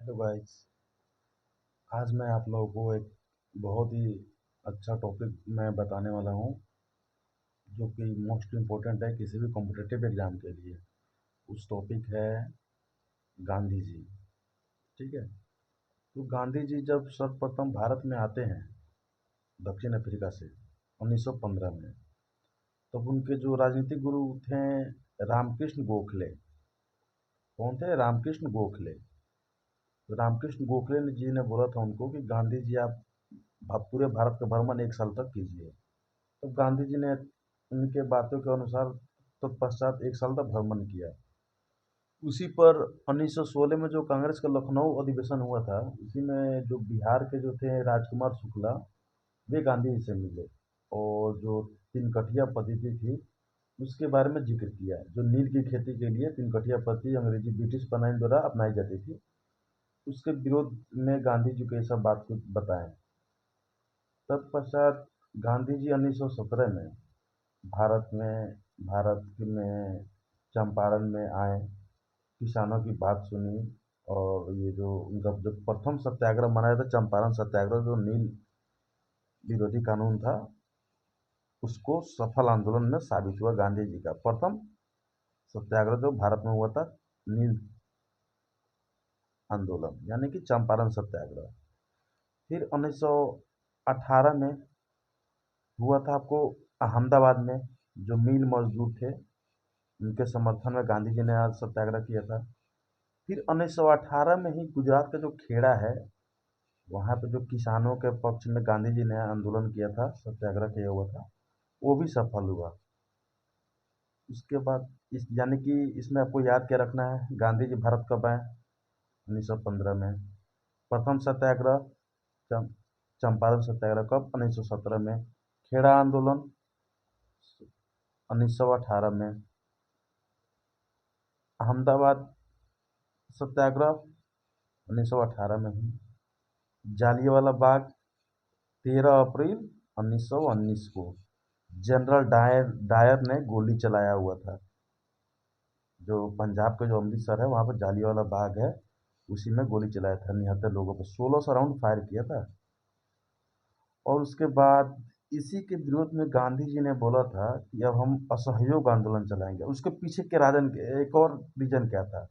Hello guys. आज मैं आप लोगों को एक बहुत ही अच्छा टॉपिक मैं बताने वाला हूँ, जो कि मोस्ट इम्पोर्टेंट है किसी भी कॉम्पिटिटिव एग्जाम के लिए। उस टॉपिक है गांधी जी। ठीक है। तो गांधी जी जब सर्वप्रथम भारत में आते हैं दक्षिण अफ्रीका से 1915 में, तब उनके जो राजनीतिक गुरु थे रामकृष्ण गोखले। कौन थे? रामकृष्ण गोखले। तो रामकृष्ण गोखले जी ने बोला था उनको कि गांधी जी आप पूरे भारत का भ्रमण 1 साल तक कीजिए। तो गांधी जी ने उनके बातों के अनुसार तत्पश्चात 1 साल तक भ्रमण किया। उसी पर 1916 में जो कांग्रेस का लखनऊ अधिवेशन हुआ था, उसी में जो बिहार के जो थे राजकुमार शुक्ला, वे गांधी जी से मिले और जो तिनकठिया पद्धति थी उसके बारे में जिक्र किया। जो नील की खेती के लिए तिनकठिया पद्धति अंग्रेजी ब्रिटिश प्रणाली द्वारा अपनाई जाती थी, उसके विरोध में गांधी जी को ये सब बात को बताएं। तत्पश्चात गांधी जी 1917 में भारत में चंपारण में आए, किसानों की बात सुनी। और ये जो उनका जो प्रथम सत्याग्रह मनाया था, चंपारण सत्याग्रह, जो नील विरोधी कानून था, उसको सफल आंदोलन में साबित हुआ। गांधी जी का प्रथम सत्याग्रह जो भारत में हुआ था, नील आंदोलन यानी कि चंपारण सत्याग्रह। फिर 1918 में हुआ था आपको अहमदाबाद में, जो मिल मजदूर थे उनके समर्थन में गांधी जी ने आज सत्याग्रह किया था। फिर 1918 में ही गुजरात का जो खेड़ा है, वहाँ पे जो किसानों के पक्ष में गांधी जी ने आंदोलन किया था, सत्याग्रह किया हुआ था, वो भी सफल हुआ। उसके बाद इस यानी कि इसमें आपको याद क्या रखना है, गांधी जी भारत कब आए? 1915 में। प्रथम सत्याग्रह चं, चंपारण सत्याग्रह कब? 1917 में। खेड़ा आंदोलन 1918 में। अहमदाबाद सत्याग्रह 1918 में ही। जालियांवाला बाग 13 अप्रैल 1919 को जनरल डायर ने गोली चलाया हुआ था। जो पंजाब के जो अमृतसर है, वहाँ पर जालियांवाला बाग है, उसी में गोली चलाया था। 79 लोगों पर 1600 राउंड फायर किया था। और उसके बाद इसी के विरोध में गांधी जी ने बोला था कि अब हम असहयोग आंदोलन चलाएंगे। उसके पीछे के राजन एक और रीजन क्या था?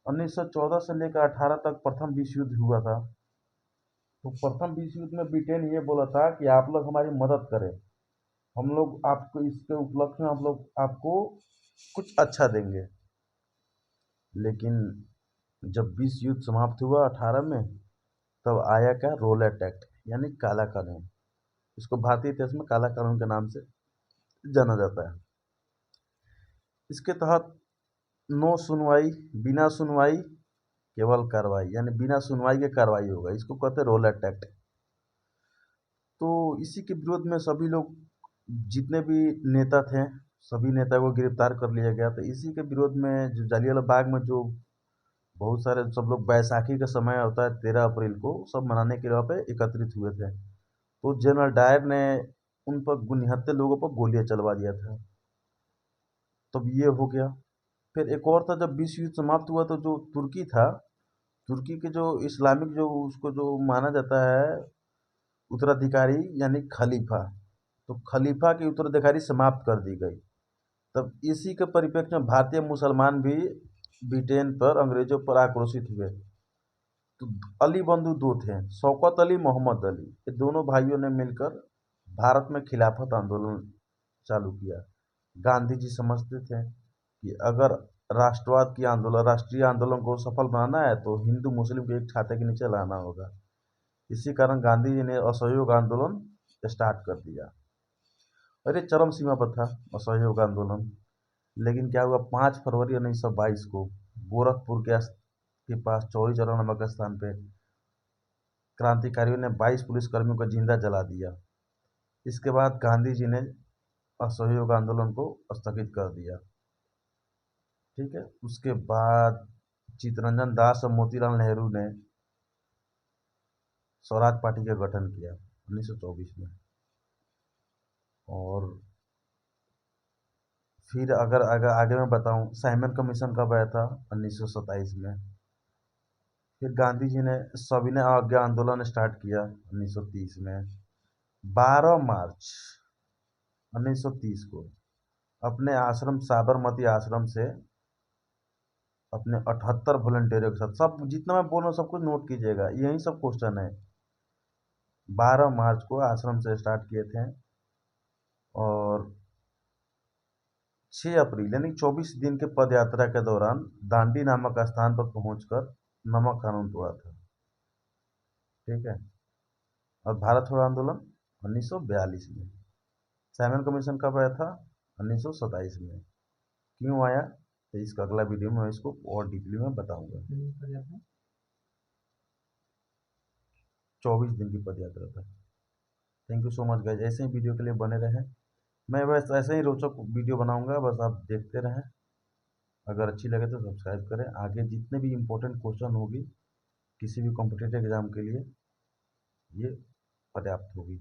1914 से लेकर 18 तक प्रथम विश्व युद्ध हुआ था। तो प्रथम विश्व युद्ध में ब्रिटेन ये बोला था कि आप लोग हमारी मदद करें, हम लोग आपको इसके उपलक्ष्य में हम लोग आपको कुछ अच्छा देंगे। लेकिन जब विश्व युद्ध समाप्त हुआ 18 में, तब आया क्या? रोलेट एक्ट यानी काला कानून। इसको भारतीय इतिहास में काला कानून के नाम से जाना जाता है। इसके तहत नो सुनवाई, बिना सुनवाई केवल कार्रवाई, यानी बिना सुनवाई के कार्रवाई होगा। इसको कहते हैं रोलेट एक्ट। तो इसी के विरोध में सभी लोग, जितने भी नेता थे, सभी नेता को गिरफ्तार कर लिया गया। तो इसी के विरोध में जो जालियांवाला बाग में जो बहुत सारे सब लोग, बैसाखी का समय होता है 13 अप्रैल को, सब मनाने के लिए वहाँ पे एकत्रित हुए थे। तो जनरल डायर ने उन पर 69 लोगों पर गोलियां चलवा दिया था। तब ये हो गया। फिर एक और था, जब विश्व युद्ध समाप्त हुआ तो जो तुर्की था, तुर्की के जो इस्लामिक जो उसको जो माना जाता है उत्तराधिकारी यानी खलीफा, तो खलीफा की उत्तराधिकारी समाप्त कर दी गई। तब इसी के परिप्रेक्ष्य में भारतीय मुसलमान भी ब्रिटेन पर, अंग्रेजों पर आक्रोशित हुए। तो अली बंधु दो थे, शौकत अली, मोहम्मद अली। ये दोनों भाइयों ने मिलकर भारत में खिलाफत आंदोलन चालू किया। गांधी जी समझते थे कि अगर राष्ट्रवाद की आंदोलन, राष्ट्रीय आंदोलन को सफल बनाना है तो हिंदू मुस्लिम को एक छाते के नीचे लाना होगा। इसी कारण गांधी जी ने असहयोग आंदोलन स्टार्ट कर दिया। अरे चरम सीमा पर था असहयोग आंदोलन। लेकिन क्या हुआ, 5 फरवरी 1922 को गोरखपुर के पास चौरी चौरा नामक स्थान पे क्रांतिकारियों ने 22 पुलिसकर्मियों को जिंदा जला दिया। इसके बाद गांधी जी ने असहयोग आंदोलन को स्थगित कर दिया। ठीक है। उसके बाद चित्तरंजन दास और मोतीलाल नेहरू ने स्वराज पार्टी का गठन किया 1924 में। और फिर अगर अगर आगे मैं बताऊं, साइमन कमीशन कब आया था? 1927 में। फिर गांधी जी ने सविनय अवज्ञा आंदोलन स्टार्ट किया 1930 में। 12 मार्च 1930 को अपने आश्रम साबरमती आश्रम से अपने 78 वॉलंटियरों के साथ, सब जितना मैं बोल रहा हूँ सब कुछ नोट कीजिएगा, यही सब क्वेश्चन है। 12 मार्च को आश्रम से स्टार्ट किए थे और 6 अप्रैल यानी 24 दिन के पद यात्रा के दौरान दांडी नामक स्थान पर पहुंचकर नमक कानून तोड़ा था। ठीक है। और भारत छोड़ो आंदोलन 1942 में। साइमन कमीशन कब आया था? 1927 में। क्यों आया तो इसका अगला वीडियो में मैं इसको और डीपली में बताऊंगा। 24 दिन की पद यात्रा था। Thank you so much guys, ऐसे ही वीडियो के लिए बने रहें। मैं बस ऐसे ही रोचक वीडियो बनाऊंगा, बस आप देखते रहें। अगर अच्छी लगे तो सब्सक्राइब करें। आगे जितने भी इम्पोर्टेंट क्वेश्चन होगी किसी भी कॉम्पिटिटिव एग्जाम के लिए, ये पर्याप्त होगी।